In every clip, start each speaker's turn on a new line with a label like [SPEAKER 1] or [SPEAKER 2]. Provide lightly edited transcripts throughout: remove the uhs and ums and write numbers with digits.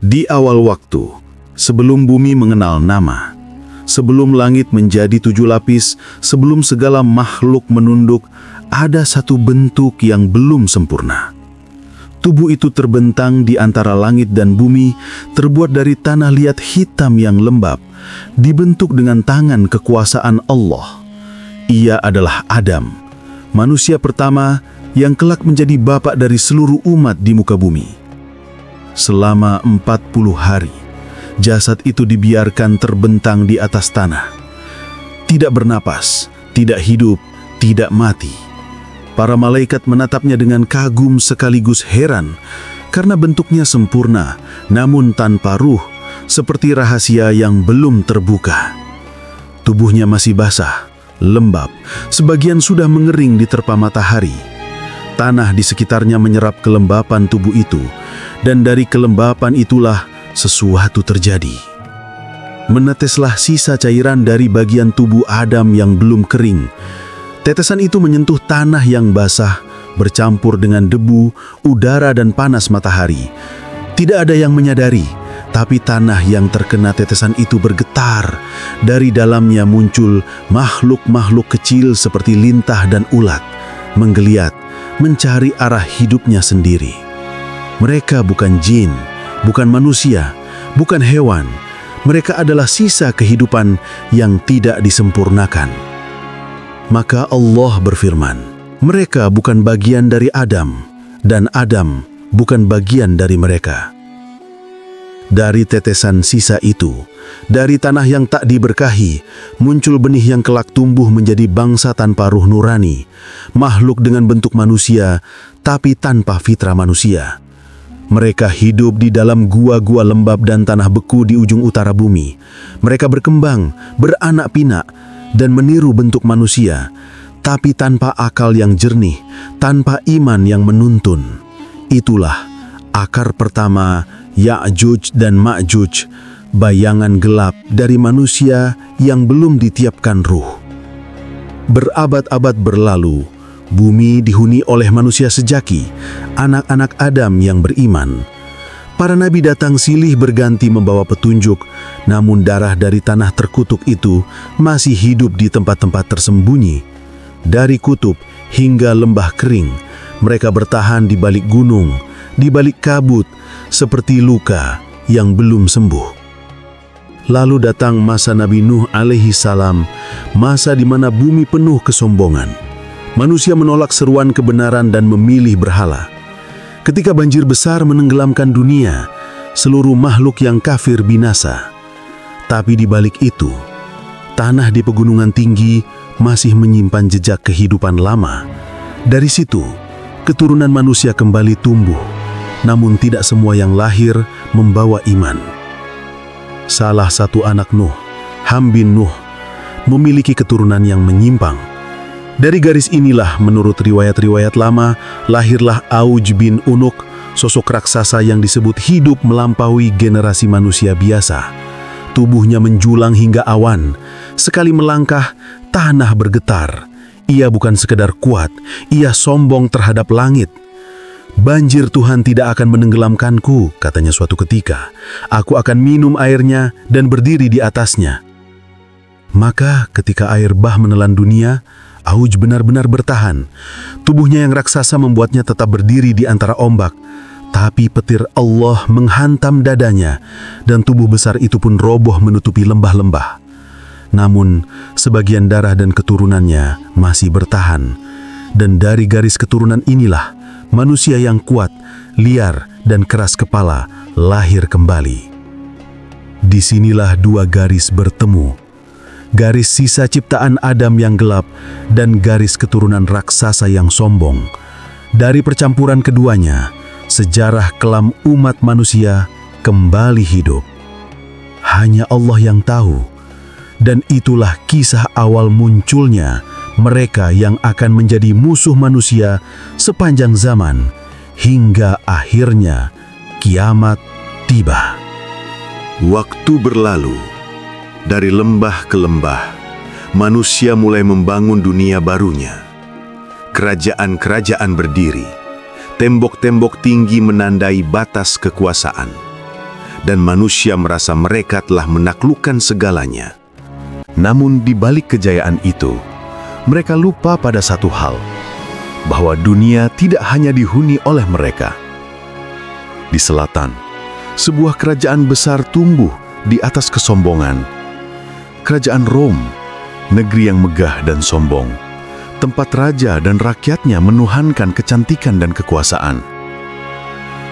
[SPEAKER 1] Di awal waktu, sebelum bumi mengenal nama, sebelum langit menjadi 7 lapis, sebelum segala makhluk menunduk, ada satu bentuk yang belum sempurna. Tubuh itu terbentang di antara langit dan bumi, terbuat dari tanah liat hitam yang lembab, dibentuk dengan tangan kekuasaan Allah. Ia adalah Adam, manusia pertama yang kelak menjadi bapak dari seluruh umat di muka bumi. Selama 40 hari, jasad itu dibiarkan terbentang di atas tanah. Tidak bernapas, tidak hidup, tidak mati. Para malaikat menatapnya dengan kagum sekaligus heran, karena bentuknya sempurna, namun tanpa ruh, seperti rahasia yang belum terbuka. Tubuhnya masih basah, lembab, sebagian sudah mengering diterpa matahari. Tanah di sekitarnya menyerap kelembapan tubuh itu, dan dari kelembapan itulah sesuatu terjadi. Meneteslah sisa cairan dari bagian tubuh Adam yang belum kering. Tetesan itu menyentuh tanah yang basah, bercampur dengan debu, udara dan panas matahari. Tidak ada yang menyadari, tapi tanah yang terkena tetesan itu bergetar. Dari dalamnya muncul makhluk-makhluk kecil seperti lintah dan ulat, menggeliat, mencari arah hidupnya sendiri. Mereka bukan jin, bukan manusia, bukan hewan. Mereka adalah sisa kehidupan yang tidak disempurnakan. Maka Allah berfirman, mereka bukan bagian dari Adam, dan Adam bukan bagian dari mereka. Dari tetesan sisa itu, dari tanah yang tak diberkahi, muncul benih yang kelak tumbuh menjadi bangsa tanpa ruh nurani, makhluk dengan bentuk manusia, tapi tanpa fitrah manusia. Mereka hidup di dalam gua-gua lembab dan tanah beku di ujung utara bumi. Mereka berkembang, beranak pinak, dan meniru bentuk manusia, tapi tanpa akal yang jernih, tanpa iman yang menuntun. Itulah akar pertama Ya'juj dan Ma'juj, bayangan gelap dari manusia yang belum ditiapkan ruh. Berabad-abad berlalu, bumi dihuni oleh manusia sejaki, anak-anak Adam yang beriman. Para nabi datang silih berganti membawa petunjuk, namun darah dari tanah terkutuk itu masih hidup di tempat-tempat tersembunyi. Dari kutub hingga lembah kering, mereka bertahan di balik gunung, di balik kabut, seperti luka yang belum sembuh. Lalu datang masa Nabi Nuh alaihi salam, masa di mana bumi penuh kesombongan. Manusia menolak seruan kebenaran dan memilih berhala. Ketika banjir besar menenggelamkan dunia, seluruh makhluk yang kafir binasa. Tapi di balik itu, tanah di pegunungan tinggi masih menyimpan jejak kehidupan lama. Dari situ, keturunan manusia kembali tumbuh, namun tidak semua yang lahir membawa iman. Salah satu anak Nuh, Ham bin Nuh, memiliki keturunan yang menyimpang. Dari garis inilah, menurut riwayat-riwayat lama, lahirlah Auj bin Unuk, sosok raksasa yang disebut hidup melampaui generasi manusia biasa. Tubuhnya menjulang hingga awan. Sekali melangkah, tanah bergetar. Ia bukan sekedar kuat, ia sombong terhadap langit. Banjir Tuhan tidak akan menenggelamkanku, katanya suatu ketika. Aku akan minum airnya dan berdiri di atasnya. Maka ketika air bah menelan dunia, Auj benar-benar bertahan. Tubuhnya yang raksasa membuatnya tetap berdiri di antara ombak. Tapi petir Allah menghantam dadanya, dan tubuh besar itu pun roboh menutupi lembah-lembah. Namun, sebagian darah dan keturunannya masih bertahan. Dan dari garis keturunan inilah, manusia yang kuat, liar, dan keras kepala lahir kembali. Disinilah dua garis bertemu. Garis sisa ciptaan Adam yang gelap dan garis keturunan raksasa yang sombong. Dari percampuran keduanya, sejarah kelam umat manusia kembali hidup. Hanya Allah yang tahu, dan itulah kisah awal munculnya mereka yang akan menjadi musuh manusia sepanjang zaman, hingga akhirnya kiamat tiba.
[SPEAKER 2] Waktu berlalu. Dari lembah ke lembah, manusia mulai membangun dunia barunya. Kerajaan-kerajaan berdiri, tembok-tembok tinggi menandai batas kekuasaan. dan manusia merasa mereka telah menaklukkan segalanya. Namun di balik kejayaan itu, mereka lupa pada satu hal, bahwa dunia tidak hanya dihuni oleh mereka. Di selatan, sebuah kerajaan besar tumbuh di atas kesombongan. Kerajaan Rom, negeri yang megah dan sombong, tempat raja dan rakyatnya menuhankan kecantikan dan kekuasaan.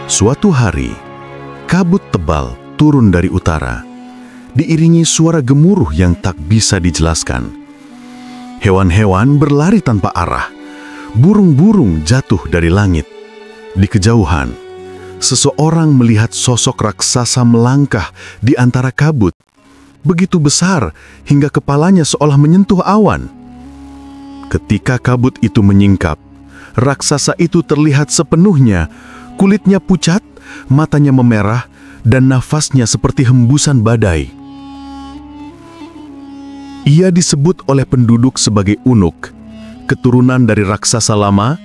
[SPEAKER 2] Suatu hari, kabut tebal turun dari utara, diiringi suara gemuruh yang tak bisa dijelaskan. Hewan-hewan berlari tanpa arah, burung-burung jatuh dari langit. Di kejauhan, seseorang melihat sosok raksasa melangkah di antara kabut, begitu besar hingga kepalanya seolah menyentuh awan. Ketika kabut itu menyingkap, raksasa itu terlihat sepenuhnya, kulitnya pucat, matanya memerah, dan nafasnya seperti hembusan badai. Ia disebut oleh penduduk sebagai Unuk, keturunan dari raksasa lama,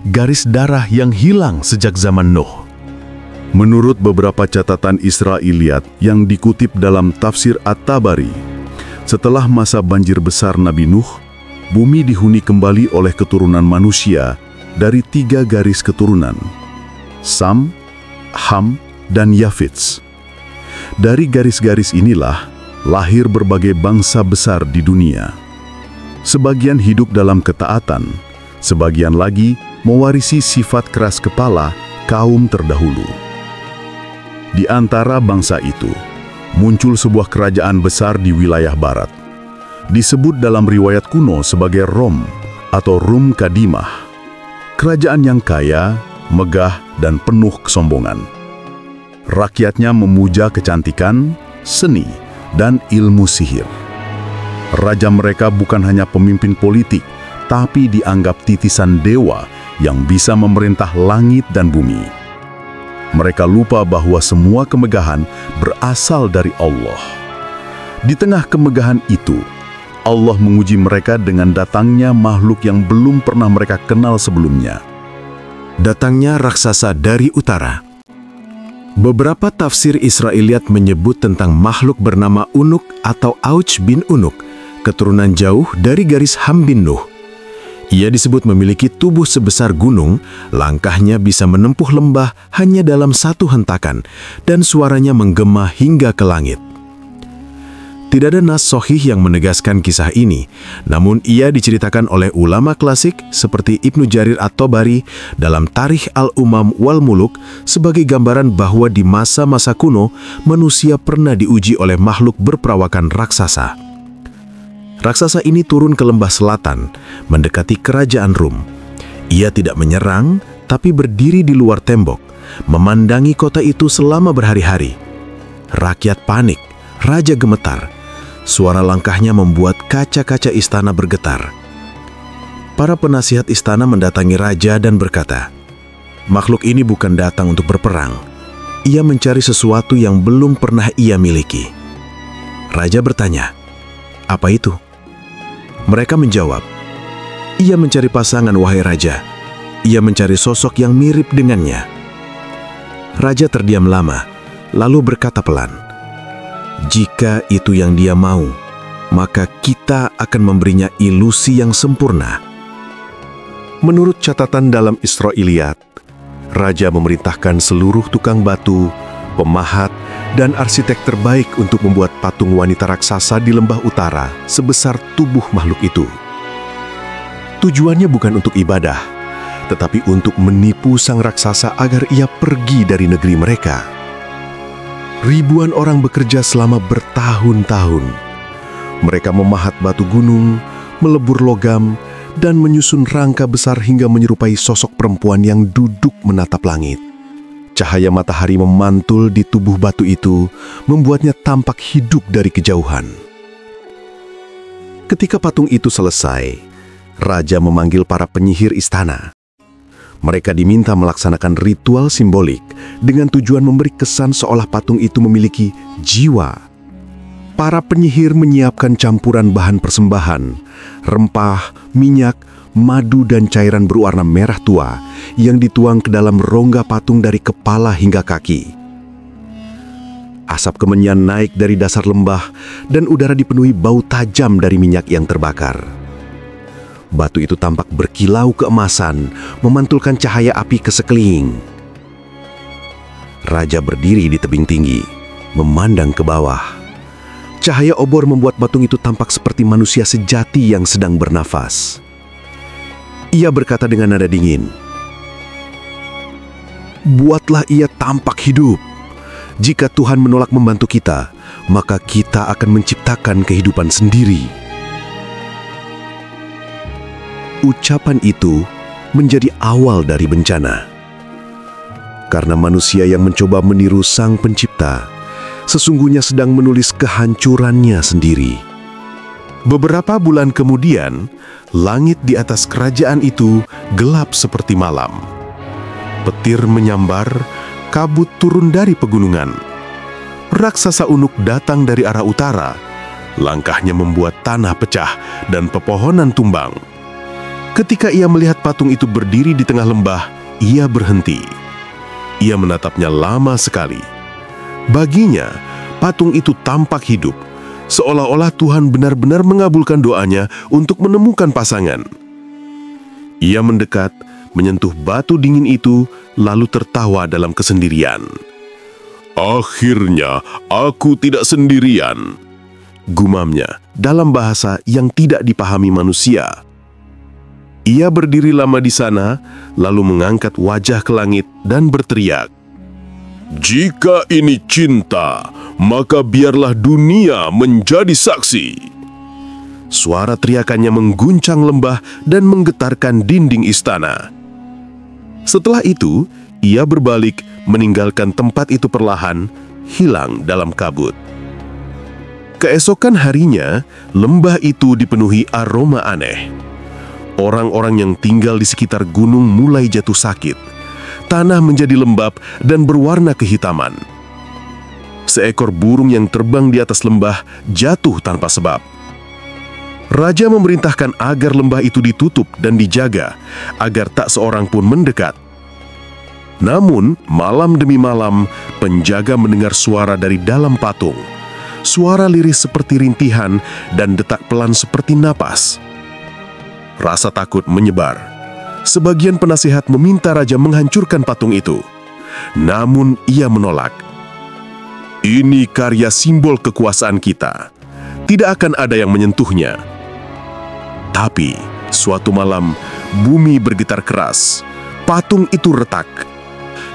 [SPEAKER 2] garis darah yang hilang sejak zaman Nuh.
[SPEAKER 1] Menurut beberapa catatan Israiliyat yang dikutip dalam tafsir At-Tabari, setelah masa banjir besar Nabi Nuh, bumi dihuni kembali oleh keturunan manusia dari 3 garis keturunan, Sam, Ham, dan Yafits. Dari garis-garis inilah lahir berbagai bangsa besar di dunia. Sebagian hidup dalam ketaatan, sebagian lagi mewarisi sifat keras kepala kaum terdahulu. Di antara bangsa itu, muncul sebuah kerajaan besar di wilayah barat. Disebut dalam riwayat kuno sebagai Rom atau Rum Kadimah. Kerajaan yang kaya, megah, dan penuh kesombongan. Rakyatnya memuja kecantikan, seni, dan ilmu sihir. Raja mereka bukan hanya pemimpin politik, tapi dianggap titisan dewa yang bisa memerintah langit dan bumi. Mereka lupa bahwa semua kemegahan berasal dari Allah. Di tengah kemegahan itu, Allah menguji mereka dengan datangnya makhluk yang belum pernah mereka kenal sebelumnya.
[SPEAKER 2] Datangnya raksasa dari utara. Beberapa tafsir Israiliyat menyebut tentang makhluk bernama Unuk atau Auch bin Unuk, keturunan jauh dari garis Ham bin Nuh. Ia disebut memiliki tubuh sebesar gunung, langkahnya bisa menempuh lembah hanya dalam satu hentakan, dan suaranya menggema hingga ke langit. Tidak ada nas sahih yang menegaskan kisah ini, namun ia diceritakan oleh ulama klasik seperti Ibnu Jarir At-Tabari dalam Tarikh Al-Umam wal Muluk sebagai gambaran bahwa di masa-masa kuno, manusia pernah diuji oleh makhluk berperawakan raksasa. Raksasa ini turun ke lembah selatan, mendekati kerajaan Rum. Ia tidak menyerang, tapi berdiri di luar tembok, memandangi kota itu selama berhari-hari. Rakyat panik, raja gemetar. Suara langkahnya membuat kaca-kaca istana bergetar. Para penasihat istana mendatangi raja dan berkata, "Makhluk ini bukan datang untuk berperang. Ia mencari sesuatu yang belum pernah ia miliki." Raja bertanya, "Apa itu?" Mereka menjawab, "Ia mencari pasangan, wahai raja. Ia mencari sosok yang mirip dengannya." Raja terdiam lama, lalu berkata pelan, "Jika itu yang dia mau, maka kita akan memberinya ilusi yang sempurna." Menurut catatan dalam Israiliyat, raja memerintahkan seluruh tukang batu, pemahat, dan arsitek terbaik untuk membuat patung wanita raksasa di lembah utara sebesar tubuh makhluk itu. Tujuannya bukan untuk ibadah, tetapi untuk menipu sang raksasa agar ia pergi dari negeri mereka. Ribuan orang bekerja selama bertahun-tahun. Mereka memahat batu gunung, melebur logam, dan menyusun rangka besar hingga menyerupai sosok perempuan yang duduk menatap langit. Cahaya matahari memantul di tubuh batu itu, membuatnya tampak hidup dari kejauhan. Ketika patung itu selesai, raja memanggil para penyihir istana. Mereka diminta melaksanakan ritual simbolik dengan tujuan memberi kesan seolah patung itu memiliki jiwa. Para penyihir menyiapkan campuran bahan persembahan, rempah, minyak, madu, dan cairan berwarna merah tua yang dituang ke dalam rongga patung dari kepala hingga kaki. Asap kemenyan naik dari dasar lembah dan udara dipenuhi bau tajam dari minyak yang terbakar. Batu itu tampak berkilau keemasan, memantulkan cahaya api ke sekeliling. Raja berdiri di tebing tinggi, memandang ke bawah. Cahaya obor membuat patung itu tampak seperti manusia sejati yang sedang bernafas. Ia berkata dengan nada dingin, "Buatlah ia tampak hidup. Jika Tuhan menolak membantu kita, maka kita akan menciptakan kehidupan sendiri." Ucapan itu menjadi awal dari bencana. Karena manusia yang mencoba meniru Sang Pencipta, sesungguhnya sedang menulis kehancurannya sendiri. Beberapa bulan kemudian, langit di atas kerajaan itu gelap seperti malam. Petir menyambar, kabut turun dari pegunungan. Raksasa Unuk datang dari arah utara. Langkahnya membuat tanah pecah dan pepohonan tumbang. Ketika ia melihat patung itu berdiri di tengah lembah, ia berhenti. Ia menatapnya lama sekali. Baginya, patung itu tampak hidup, seolah-olah Tuhan benar-benar mengabulkan doanya untuk menemukan pasangan. Ia mendekat, menyentuh batu dingin itu, lalu tertawa dalam kesendirian. "Akhirnya aku tidak sendirian," gumamnya dalam bahasa yang tidak dipahami manusia. Ia berdiri lama di sana, lalu mengangkat wajah ke langit dan berteriak, "Jika ini cinta, maka biarlah dunia menjadi saksi." Suara teriakannya mengguncang lembah dan menggetarkan dinding istana. Setelah itu, ia berbalik, meninggalkan tempat itu perlahan, hilang dalam kabut. Keesokan harinya, lembah itu dipenuhi aroma aneh. Orang-orang yang tinggal di sekitar gunung mulai jatuh sakit. Tanah menjadi lembab dan berwarna kehitaman. Seekor burung yang terbang di atas lembah jatuh tanpa sebab. Raja memerintahkan agar lembah itu ditutup dan dijaga, agar tak seorang pun mendekat. Namun, malam demi malam, penjaga mendengar suara dari dalam patung. Suara lirih seperti rintihan dan detak pelan seperti napas. Rasa takut menyebar. Sebagian penasihat meminta raja menghancurkan patung itu. Namun ia menolak. "Ini karya simbol kekuasaan kita. Tidak akan ada yang menyentuhnya." Tapi, suatu malam, bumi bergetar keras. Patung itu retak.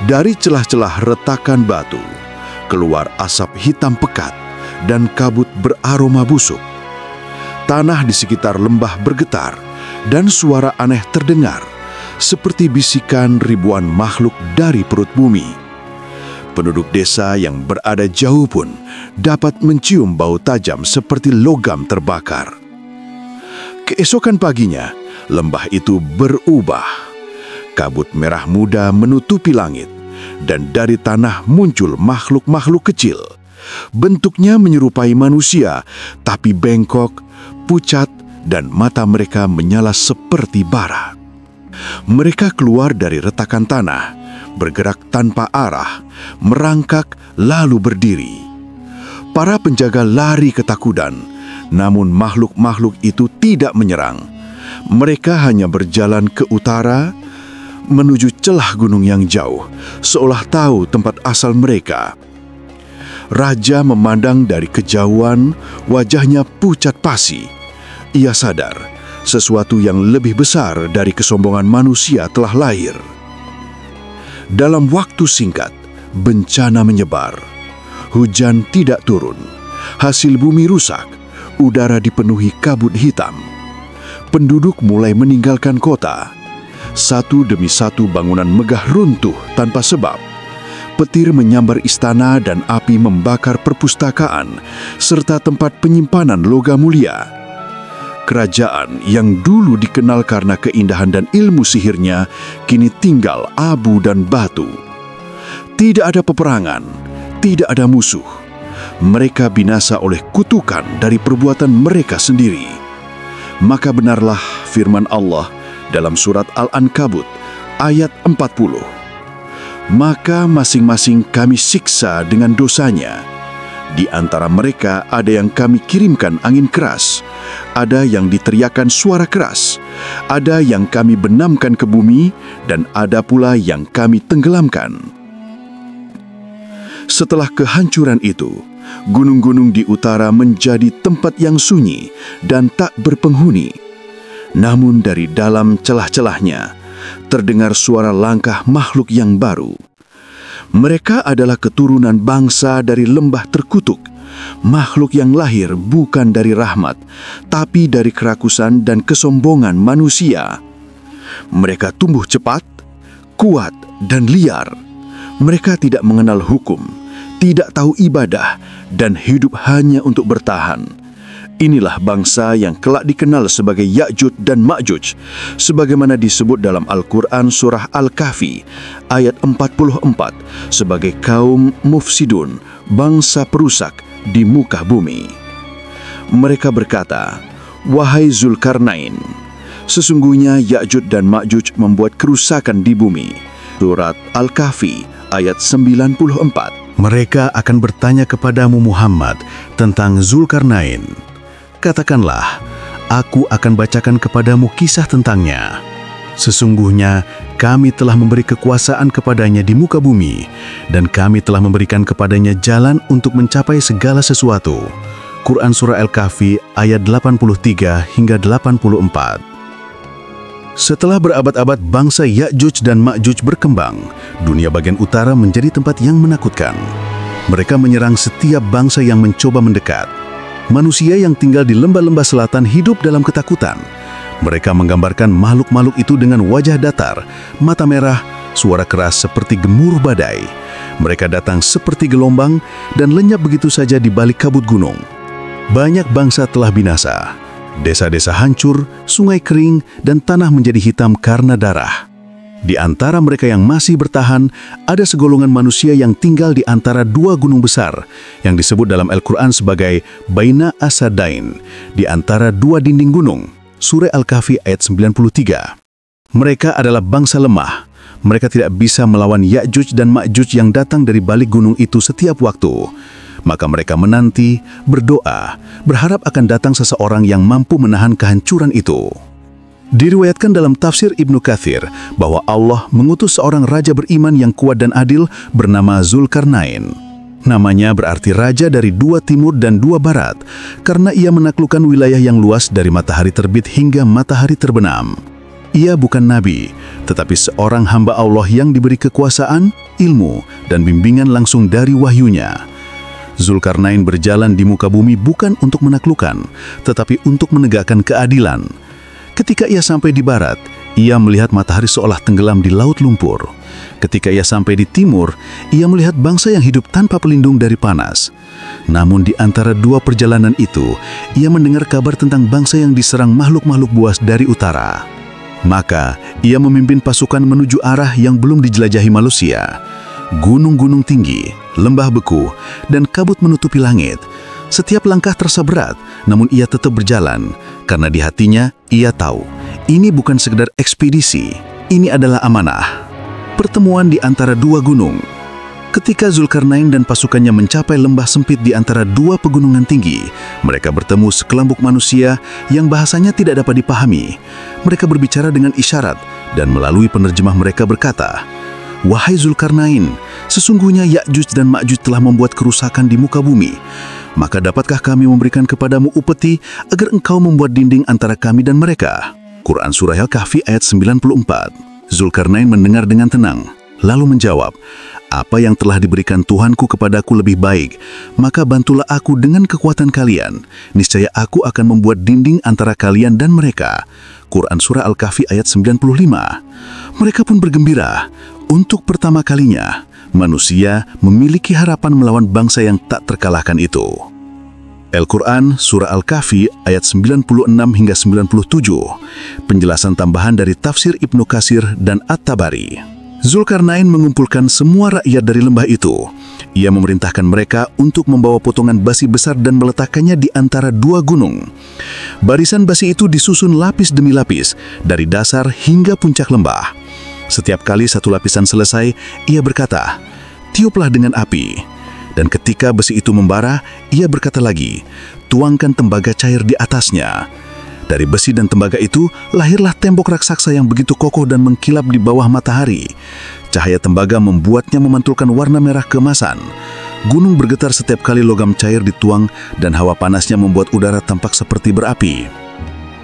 [SPEAKER 2] Dari celah-celah retakan batu, keluar asap hitam pekat dan kabut beraroma busuk. Tanah di sekitar lembah bergetar, dan suara aneh terdengar, seperti bisikan ribuan makhluk dari perut bumi. Penduduk desa yang berada jauh pun dapat mencium bau tajam seperti logam terbakar. Keesokan paginya, lembah itu berubah. Kabut merah muda menutupi langit, dan dari tanah muncul makhluk-makhluk kecil. Bentuknya menyerupai manusia, tapi bengkok, pucat, dan mata mereka menyala seperti bara. Mereka keluar dari retakan tanah, bergerak tanpa arah, merangkak lalu berdiri. Para penjaga lari ketakutan, namun makhluk-makhluk itu tidak menyerang. Mereka hanya berjalan ke utara, menuju celah gunung yang jauh, seolah tahu tempat asal mereka. Raja memandang dari kejauhan, wajahnya pucat pasi. Ia sadar, sesuatu yang lebih besar dari kesombongan manusia telah lahir. Dalam waktu singkat, bencana menyebar. Hujan tidak turun, hasil bumi rusak, udara dipenuhi kabut hitam. Penduduk mulai meninggalkan kota. Satu demi satu bangunan megah runtuh tanpa sebab. Petir menyambar istana dan api membakar perpustakaan, serta tempat penyimpanan logam mulia. Kerajaan yang dulu dikenal karena keindahan dan ilmu sihirnya, kini tinggal abu dan batu. Tidak ada peperangan, tidak ada musuh. Mereka binasa oleh kutukan dari perbuatan mereka sendiri. Maka benarlah firman Allah dalam surat Al-Ankabut ayat 40. "Maka masing-masing kami siksa dengan dosanya.
[SPEAKER 1] Di antara mereka ada yang kami kirimkan angin keras, ada yang diteriakan suara keras, ada yang kami benamkan ke bumi, dan ada pula yang kami tenggelamkan. Setelah kehancuran itu, gunung-gunung di utara menjadi tempat yang sunyi dan tak berpenghuni. Namun dari dalam celah-celahnya, terdengar suara langkah makhluk yang baru. Mereka adalah keturunan bangsa dari lembah terkutuk, makhluk yang lahir bukan dari rahmat, tapi dari kerakusan dan kesombongan manusia. Mereka tumbuh cepat, kuat, dan liar. Mereka tidak mengenal hukum, tidak tahu ibadah, dan hidup hanya untuk bertahan. Inilah bangsa yang kelak dikenal sebagai Ya'juj dan Ma'juj, sebagaimana disebut dalam Al-Quran Surah Al-Kahfi, ayat 44, sebagai kaum mufsidun, bangsa perusak di muka bumi. Mereka berkata, "Wahai Zulkarnain, sesungguhnya Ya'juj dan Ma'juj membuat kerusakan di bumi." Surat Al-Kahfi, ayat 94.
[SPEAKER 2] Mereka akan bertanya kepadamu Muhammad tentang Zulkarnain. Katakanlah, aku akan bacakan kepadamu kisah tentangnya. Sesungguhnya kami telah memberi kekuasaan kepadanya di muka bumi, dan kami telah memberikan kepadanya jalan untuk mencapai segala sesuatu. Quran Surah Al-Kahfi ayat 83 hingga 84. Setelah berabad-abad bangsa Ya'juj dan Ma'juj berkembang, dunia bagian utara menjadi tempat yang menakutkan. Mereka menyerang setiap bangsa yang mencoba mendekat. Manusia yang tinggal di lembah-lembah selatan hidup dalam ketakutan. Mereka menggambarkan makhluk-makhluk itu dengan wajah datar, mata merah, suara keras seperti gemuruh badai. Mereka datang seperti gelombang dan lenyap begitu saja di balik kabut gunung. Banyak bangsa telah binasa. Desa-desa hancur, sungai kering, dan tanah menjadi hitam karena darah. Di antara mereka yang masih bertahan, ada segolongan manusia yang tinggal di antara dua gunung besar, yang disebut dalam Al-Quran sebagai Baina Asadain, di antara dua dinding gunung. Surah Al-Kahfi ayat 93. Mereka adalah bangsa lemah. Mereka tidak bisa melawan Ya'juj dan Ma'juj yang datang dari balik gunung itu setiap waktu. Maka mereka menanti, berdoa, berharap akan datang seseorang yang mampu menahan kehancuran itu. Diriwayatkan dalam tafsir Ibnu Katsir bahwa Allah mengutus seorang raja beriman yang kuat dan adil bernama Zulkarnain. Namanya berarti raja dari dua timur dan dua barat, karena ia menaklukkan wilayah yang luas dari matahari terbit hingga matahari terbenam. Ia bukan nabi, tetapi seorang hamba Allah yang diberi kekuasaan, ilmu, dan bimbingan langsung dari wahyunya. Zulkarnain berjalan di muka bumi bukan untuk menaklukkan, tetapi untuk menegakkan keadilan. Ketika ia sampai di barat, ia melihat matahari seolah tenggelam di laut lumpur. Ketika ia sampai di timur, ia melihat bangsa yang hidup tanpa pelindung dari panas. Namun di antara dua perjalanan itu, ia mendengar kabar tentang bangsa yang diserang makhluk-makhluk buas dari utara. Maka, ia memimpin pasukan menuju arah yang belum dijelajahi manusia. Gunung-gunung tinggi, lembah beku, dan kabut menutupi langit. Setiap langkah terasa berat, namun ia tetap berjalan, karena di hatinya ia tahu, ini bukan sekedar ekspedisi, ini adalah amanah. Pertemuan di antara dua gunung. Ketika Zulkarnain dan pasukannya mencapai lembah sempit di antara dua pegunungan tinggi, mereka bertemu sekelompok manusia yang bahasanya tidak dapat dipahami. Mereka berbicara dengan isyarat, dan melalui penerjemah mereka berkata, "Wahai Zulkarnain, sesungguhnya Ya'juj dan Ma'juj telah membuat kerusakan di muka bumi. Maka dapatkah kami memberikan kepadamu upeti agar engkau membuat dinding antara kami dan mereka?" Quran Surah Al-Kahfi ayat 94. Zulkarnain mendengar dengan tenang, lalu menjawab, "Apa yang telah diberikan Tuhanku kepadaku lebih baik, maka bantulah aku dengan kekuatan kalian. Niscaya aku akan membuat dinding antara kalian dan mereka." Quran Surah Al-Kahfi ayat 95. Mereka pun bergembira. Untuk pertama kalinya, manusia memiliki harapan melawan bangsa yang tak terkalahkan itu. Al-Quran Surah Al-Kahfi ayat 96 hingga 97. Penjelasan tambahan dari tafsir Ibnu Katsir dan At-Tabari. Zulkarnain mengumpulkan semua rakyat dari lembah itu. Ia memerintahkan mereka untuk membawa potongan basi besar dan meletakkannya di antara dua gunung. Barisan basi itu disusun lapis demi lapis, dari dasar hingga puncak lembah. Setiap kali satu lapisan selesai, ia berkata, "Tiuplah dengan api."
[SPEAKER 1] Dan ketika besi itu membara, ia berkata lagi, "Tuangkan tembaga cair di atasnya." Dari besi dan tembaga itu, lahirlah tembok raksasa yang begitu kokoh dan mengkilap di bawah matahari. Cahaya tembaga membuatnya memantulkan warna merah keemasan. Gunung bergetar setiap kali logam cair dituang dan hawa panasnya membuat udara tampak seperti berapi.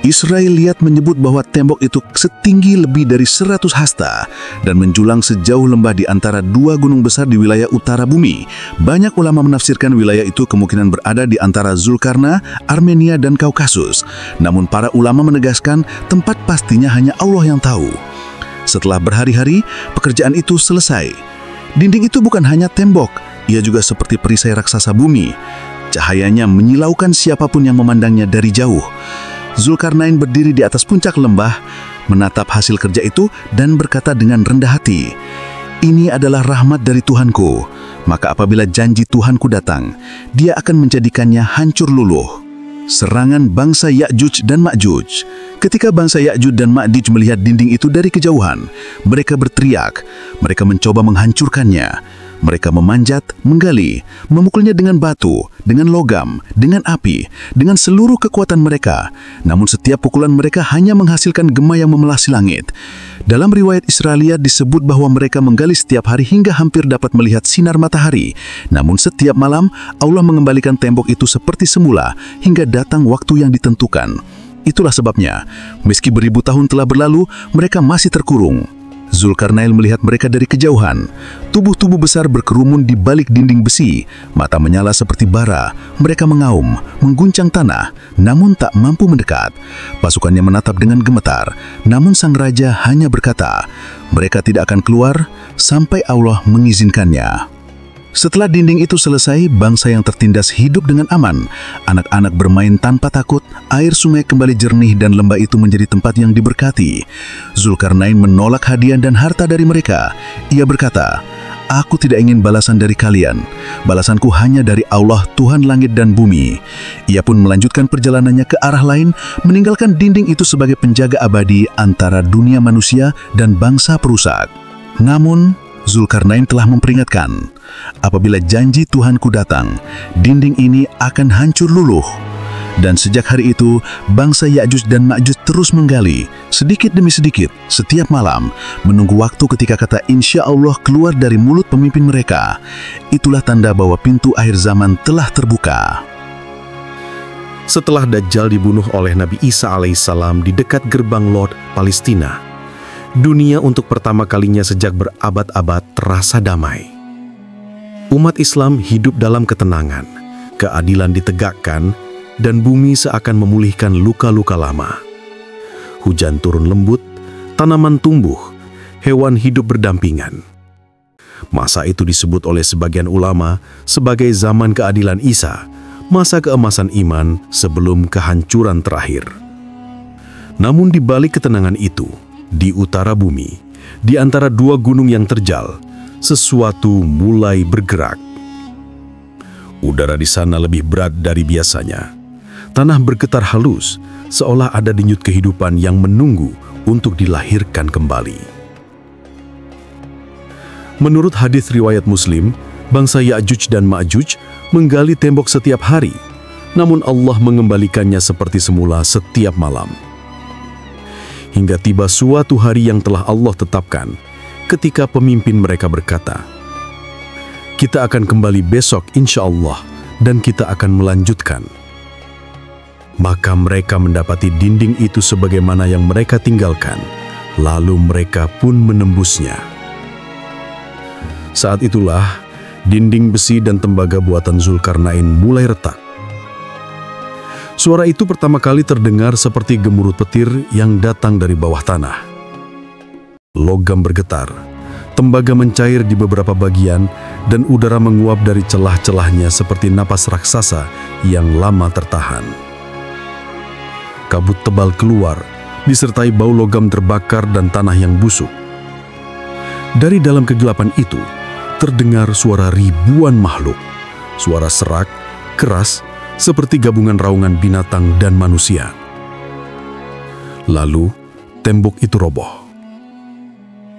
[SPEAKER 1] Israiliyat menyebut bahwa tembok itu setinggi lebih dari 100 hasta dan menjulang sejauh lembah di antara dua gunung besar di wilayah utara bumi. Banyak ulama menafsirkan wilayah itu kemungkinan berada di antara Zulkarna, Armenia, dan Kaukasus. Namun para ulama menegaskan tempat pastinya hanya Allah yang tahu. Setelah berhari-hari, pekerjaan itu selesai. Dinding itu bukan hanya tembok, ia juga seperti perisai raksasa bumi. Cahayanya menyilaukan siapapun yang memandangnya dari jauh. Zulkarnain berdiri di atas puncak lembah, menatap hasil kerja itu dan berkata dengan rendah hati, "Ini adalah rahmat dari Tuhanku, maka apabila janji Tuhanku datang, Dia akan menjadikannya hancur luluh." Serangan bangsa Ya'juj dan Ma'juj. Ketika bangsa Ya'juj dan Ma'juj melihat dinding itu dari kejauhan, mereka berteriak, mereka mencoba menghancurkannya. Mereka memanjat, menggali, memukulnya dengan batu, dengan logam, dengan api, dengan seluruh kekuatan mereka. Namun setiap pukulan mereka hanya menghasilkan gema yang memelasi langit. Dalam riwayat Israiliyat disebut bahwa mereka menggali setiap hari hingga hampir dapat melihat sinar matahari. Namun setiap malam, Allah mengembalikan tembok itu seperti semula hingga datang waktu yang ditentukan. Itulah sebabnya, meski beribu tahun telah berlalu, mereka masih terkurung. Zulkarnain melihat mereka dari kejauhan. Tubuh-tubuh besar berkerumun di balik dinding besi. Mata menyala seperti bara. Mereka mengaum, mengguncang tanah, namun tak mampu mendekat. Pasukannya menatap dengan gemetar. Namun sang raja hanya berkata, mereka tidak akan keluar sampai Allah mengizinkannya. Setelah dinding itu selesai, bangsa yang tertindas hidup dengan aman. Anak-anak bermain tanpa takut, air sungai kembali jernih dan lembah itu menjadi tempat yang diberkati. Zulkarnain menolak hadiah dan harta dari mereka. Ia berkata, "Aku tidak ingin balasan dari kalian. Balasanku hanya dari Allah, Tuhan langit dan bumi." Ia pun melanjutkan perjalanannya ke arah lain, meninggalkan dinding itu sebagai penjaga abadi antara dunia manusia dan bangsa perusak. Namun, Zulkarnain telah memperingatkan, apabila janji Tuhanku datang, dinding ini akan hancur luluh. Dan sejak hari itu, bangsa Ya'juj dan Ma'juj terus menggali, sedikit demi sedikit, setiap malam, menunggu waktu ketika kata insya Allah keluar dari mulut pemimpin mereka. Itulah tanda bahwa pintu akhir zaman telah terbuka.
[SPEAKER 2] Setelah Dajjal dibunuh oleh Nabi Isa alaihissalam di dekat gerbang Lod, Palestina, dunia untuk pertama kalinya sejak berabad-abad terasa damai. Umat Islam hidup dalam ketenangan, keadilan ditegakkan, dan bumi seakan memulihkan luka-luka lama. Hujan turun lembut, tanaman tumbuh, hewan hidup berdampingan. Masa itu disebut oleh sebagian ulama sebagai zaman keadilan Isa, masa keemasan iman sebelum kehancuran terakhir. Namun di balik ketenangan itu, di utara bumi, di antara dua gunung yang terjal, sesuatu mulai bergerak. Udara di sana lebih berat dari biasanya. Tanah bergetar halus, seolah ada denyut kehidupan yang menunggu untuk dilahirkan kembali. Menurut hadis riwayat Muslim, bangsa Ya'juj dan Ma'juj menggali tembok setiap hari, namun Allah mengembalikannya seperti semula setiap malam. Hingga tiba suatu hari yang telah Allah tetapkan, ketika pemimpin mereka berkata, "Kita akan kembali besok insya Allah, dan kita akan melanjutkan." Maka mereka mendapati dinding itu sebagaimana yang mereka tinggalkan, lalu mereka pun menembusnya. Saat itulah, dinding besi dan tembaga buatan Zulkarnain mulai retak. Suara itu pertama kali terdengar seperti gemuruh petir yang datang dari bawah tanah. Logam bergetar, tembaga mencair di beberapa bagian, dan udara menguap dari celah-celahnya seperti napas raksasa yang lama tertahan. Kabut tebal keluar, disertai bau logam terbakar dan tanah yang busuk. Dari dalam kegelapan itu, terdengar suara ribuan makhluk, suara serak, keras, seperti gabungan raungan binatang dan manusia. Lalu, tembok itu roboh.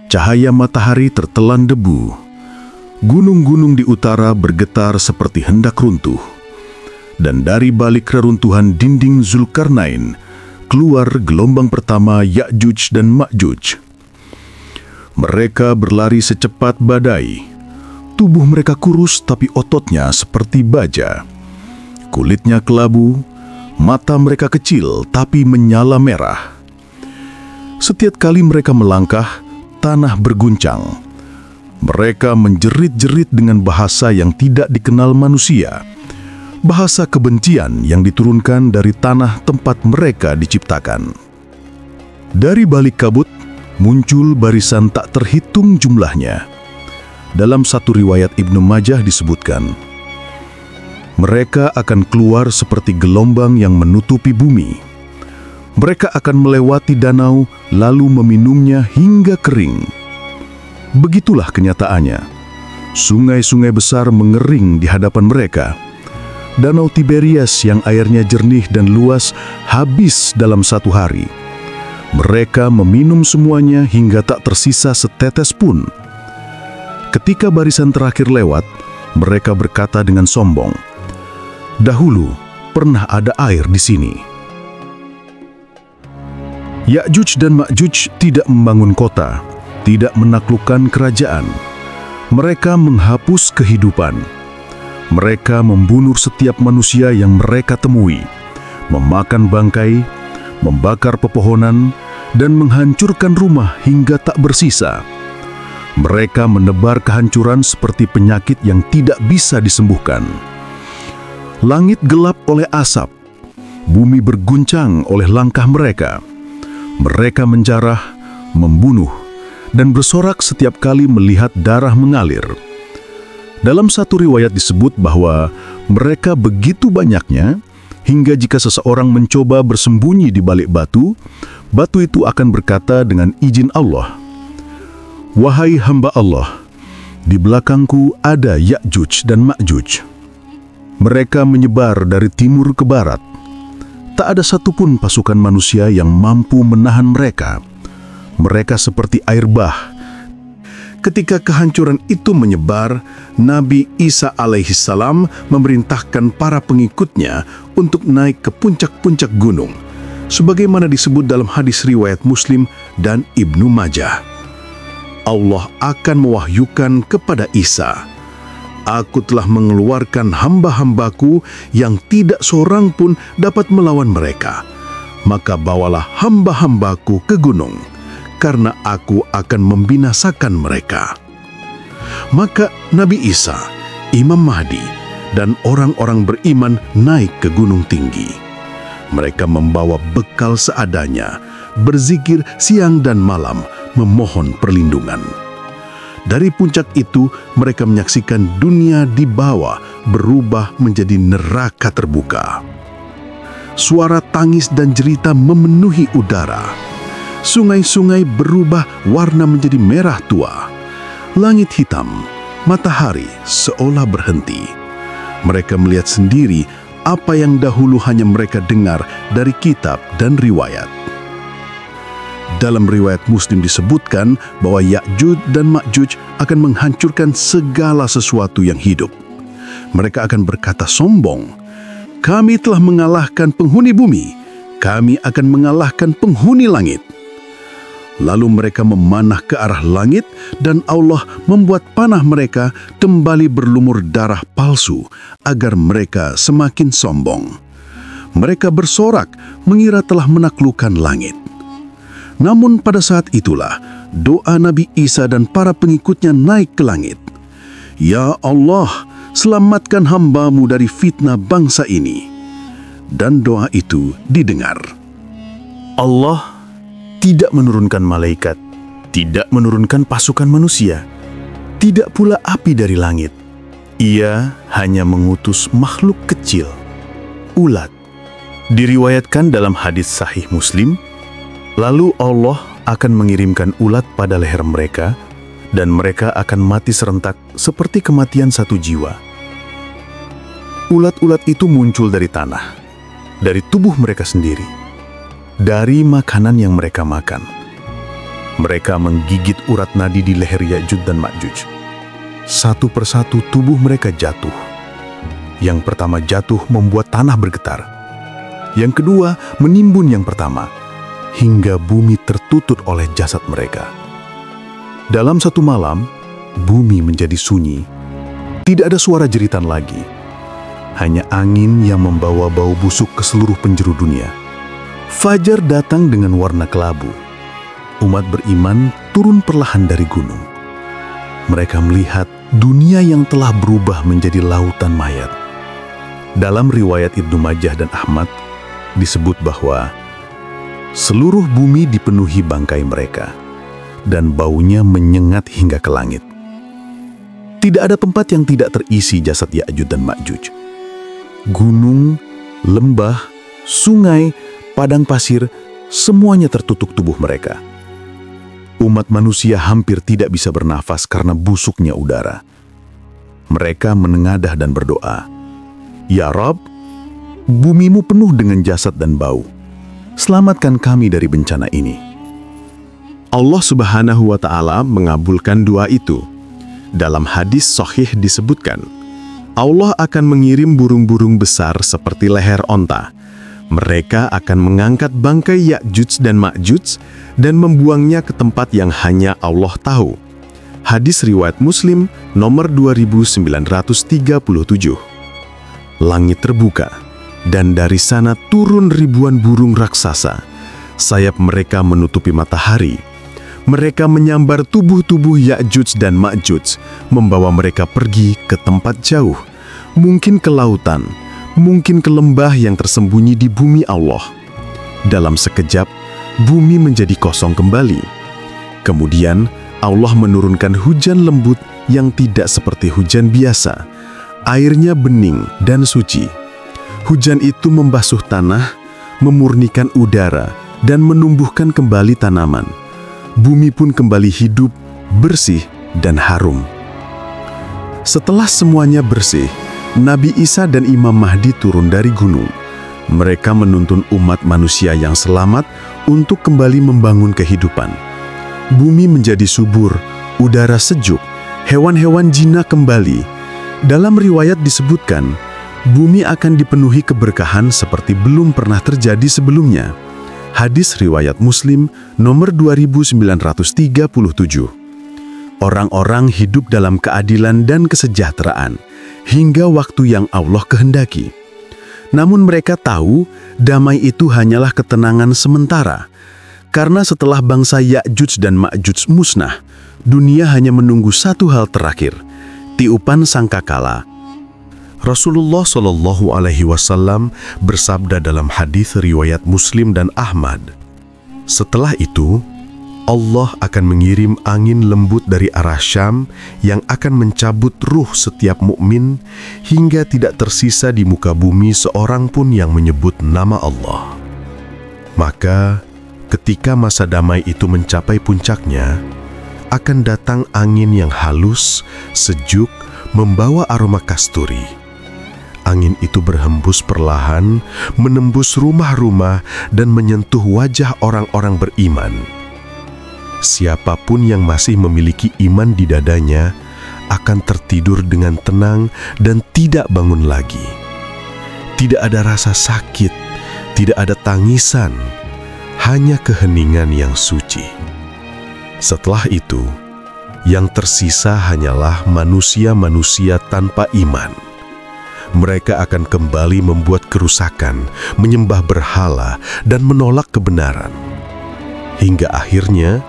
[SPEAKER 1] Cahaya matahari tertelan debu. Gunung-gunung di utara bergetar seperti hendak runtuh. Dan dari balik reruntuhan dinding Zulkarnain, keluar gelombang pertama Ya'juj dan Ma'juj. Mereka berlari secepat badai. Tubuh mereka kurus tapi ototnya seperti baja. Kulitnya kelabu, mata mereka kecil tapi menyala merah. Setiap kali mereka melangkah, tanah berguncang. Mereka menjerit-jerit dengan bahasa yang tidak dikenal manusia. Bahasa kebencian yang diturunkan dari tanah tempat mereka diciptakan. Dari balik kabut, muncul barisan tak terhitung jumlahnya. Dalam satu riwayat Ibnu Majah disebutkan, mereka akan keluar seperti gelombang yang menutupi bumi. Mereka akan melewati danau lalu meminumnya hingga kering. Begitulah kenyataannya. Sungai-sungai besar mengering di hadapan mereka. Danau Tiberias yang airnya jernih dan luas habis dalam satu hari. Mereka meminum semuanya hingga tak tersisa setetes pun. Ketika barisan terakhir lewat, mereka berkata dengan sombong, "Dahulu pernah ada air di sini." Ya'juj dan Ma'juj tidak membangun kota, tidak menaklukkan kerajaan. Mereka menghapus kehidupan. Mereka membunuh setiap manusia yang mereka temui, memakan bangkai, membakar pepohonan, dan menghancurkan rumah hingga tak bersisa. Mereka menebar kehancuran seperti penyakit yang tidak bisa disembuhkan. Langit gelap oleh asap, bumi berguncang oleh langkah mereka. Mereka menjarah, membunuh, dan bersorak setiap kali melihat darah mengalir. Dalam satu riwayat disebut bahwa mereka begitu banyaknya, hingga jika seseorang mencoba bersembunyi di balik batu, batu itu akan berkata dengan izin Allah, "Wahai hamba Allah, di belakangku ada Ya'juj dan Ma'juj." Mereka menyebar dari timur ke barat. Tak ada satupun pasukan manusia yang mampu menahan mereka. Mereka seperti air bah. Ketika kehancuran itu menyebar, Nabi Isa alaihissalam memerintahkan para pengikutnya untuk naik ke puncak-puncak gunung, sebagaimana disebut dalam hadis riwayat Muslim dan Ibnu Majah. Allah akan mewahyukan kepada Isa, "Aku telah mengeluarkan hamba-hambaku yang tidak seorang pun dapat melawan mereka. Maka bawalah hamba-hambaku ke gunung, karena aku akan membinasakan mereka." Maka Nabi Isa, Imam Mahdi, dan orang-orang beriman naik ke gunung tinggi. Mereka membawa bekal seadanya, berzikir siang dan malam, memohon perlindungan. Dari puncak itu, mereka menyaksikan dunia di bawah berubah menjadi neraka terbuka. Suara tangis dan jerita memenuhi udara. Sungai-sungai berubah warna menjadi merah tua. Langit hitam, matahari seolah berhenti. Mereka melihat sendiri apa yang dahulu hanya mereka dengar dari kitab dan riwayat. Dalam riwayat Muslim disebutkan bahwa Ya'juj dan Ma'juj akan menghancurkan segala sesuatu yang hidup. Mereka akan berkata sombong, "Kami telah mengalahkan penghuni bumi, kami akan mengalahkan penghuni langit." Lalu mereka memanah ke arah langit dan Allah membuat panah mereka kembali berlumur darah palsu agar mereka semakin sombong. Mereka bersorak mengira telah menaklukkan langit. Namun pada saat itulah doa Nabi Isa dan para pengikutnya naik ke langit. "Ya Allah, selamatkan hamba-Mu dari fitnah bangsa ini." Dan doa itu didengar. Allah tidak menurunkan malaikat, tidak menurunkan pasukan manusia, tidak pula api dari langit. Ia hanya mengutus makhluk kecil, ulat. Diriwayatkan dalam hadis sahih Muslim, lalu Allah akan mengirimkan ulat pada leher mereka, dan mereka akan mati serentak seperti kematian satu jiwa. Ulat-ulat itu muncul dari tanah, dari tubuh mereka sendiri, dari makanan yang mereka makan. Mereka menggigit urat nadi di leher Ya'juj dan Ma'juj.
[SPEAKER 3] Satu persatu tubuh mereka jatuh. Yang pertama jatuh membuat tanah bergetar. Yang kedua menimbun yang pertama, hingga bumi tertutup oleh jasad mereka. Dalam satu malam, bumi menjadi sunyi. Tidak ada suara jeritan lagi. Hanya angin yang membawa bau busuk ke seluruh penjuru dunia. Fajar datang dengan warna kelabu. Umat beriman turun perlahan dari gunung. Mereka melihat dunia yang telah berubah menjadi lautan mayat. Dalam riwayat Ibnu Majah dan Ahmad, disebut bahwa seluruh bumi dipenuhi bangkai mereka, dan baunya menyengat hingga ke langit. Tidak ada tempat yang tidak terisi jasad Ya'juj dan Ma'juj. Gunung, lembah, sungai, padang pasir, semuanya tertutup tubuh mereka. Umat manusia hampir tidak bisa bernafas karena busuknya udara. Mereka menengadah dan berdoa, "Ya Rabb, bumimu penuh dengan jasad dan bau. Selamatkan kami dari bencana ini."
[SPEAKER 2] Allah Subhanahu wa Ta'ala mengabulkan doa itu. Dalam hadis sahih disebutkan, Allah akan mengirim burung-burung besar seperti leher onta. Mereka akan mengangkat bangkai Ya'juj dan Ma'juj dan membuangnya ke tempat yang hanya Allah tahu. Hadis riwayat Muslim nomor 2937. Langit terbuka, dan dari sana turun ribuan burung raksasa. Sayap mereka menutupi matahari. Mereka menyambar tubuh-tubuh Ya'juj dan Ma'juj, membawa mereka pergi ke tempat jauh, mungkin ke lautan, mungkin ke lembah yang tersembunyi di bumi Allah. Dalam sekejap, bumi menjadi kosong kembali. Kemudian, Allah menurunkan hujan lembut yang tidak seperti hujan biasa. Airnya bening dan suci. Hujan itu membasuh tanah, memurnikan udara, dan menumbuhkan kembali tanaman. Bumi pun kembali hidup, bersih, dan harum. Setelah semuanya bersih, Nabi Isa dan Imam Mahdi turun dari gunung. Mereka menuntun umat manusia yang selamat untuk kembali membangun kehidupan. Bumi menjadi subur, udara sejuk, hewan-hewan jinak kembali. Dalam riwayat disebutkan, bumi akan dipenuhi keberkahan seperti belum pernah terjadi sebelumnya. Hadis riwayat Muslim nomor 2937. Orang-orang hidup dalam keadilan dan kesejahteraan hingga waktu yang Allah kehendaki. Namun mereka tahu damai itu hanyalah ketenangan sementara. Karena setelah bangsa Ya'juj dan Ma'juj musnah, dunia hanya menunggu satu hal terakhir, tiupan sangkakala. Rasulullah Shallallahu Alaihi Wasallam bersabda dalam hadis riwayat Muslim dan Ahmad, setelah itu Allah akan mengirim angin lembut dari arah Syam yang akan mencabut ruh setiap mukmin hingga tidak tersisa di muka bumi seorang pun yang menyebut nama Allah. Maka ketika masa damai itu mencapai puncaknya, akan datang angin yang halus, sejuk, membawa aroma kasturi. Angin itu berhembus perlahan, menembus rumah-rumah dan menyentuh wajah orang-orang beriman. Siapapun yang masih memiliki iman di dadanya akan tertidur dengan tenang dan tidak bangun lagi. Tidak ada rasa sakit, tidak ada tangisan, hanya keheningan yang suci. Setelah itu, yang tersisa hanyalah manusia-manusia tanpa iman. Mereka akan kembali membuat kerusakan, menyembah berhala, dan menolak kebenaran. Hingga akhirnya,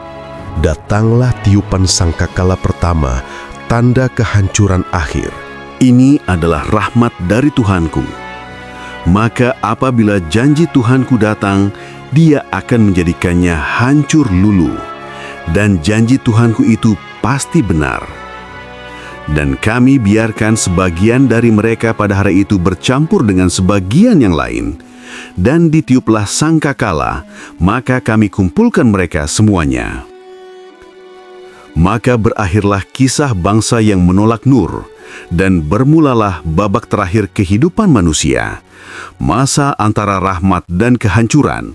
[SPEAKER 2] datanglah tiupan sangkakala pertama, tanda kehancuran akhir.
[SPEAKER 1] Ini adalah rahmat dari Tuhanku. Maka apabila janji Tuhanku datang, Dia akan menjadikannya hancur luluh. Dan janji Tuhanku itu pasti benar. Dan kami biarkan sebagian dari mereka pada hari itu bercampur dengan sebagian yang lain. Dan ditiuplah sangkakala, maka kami kumpulkan mereka semuanya. Maka berakhirlah kisah bangsa yang menolak nur, dan bermulalah babak terakhir kehidupan manusia, masa antara rahmat dan kehancuran.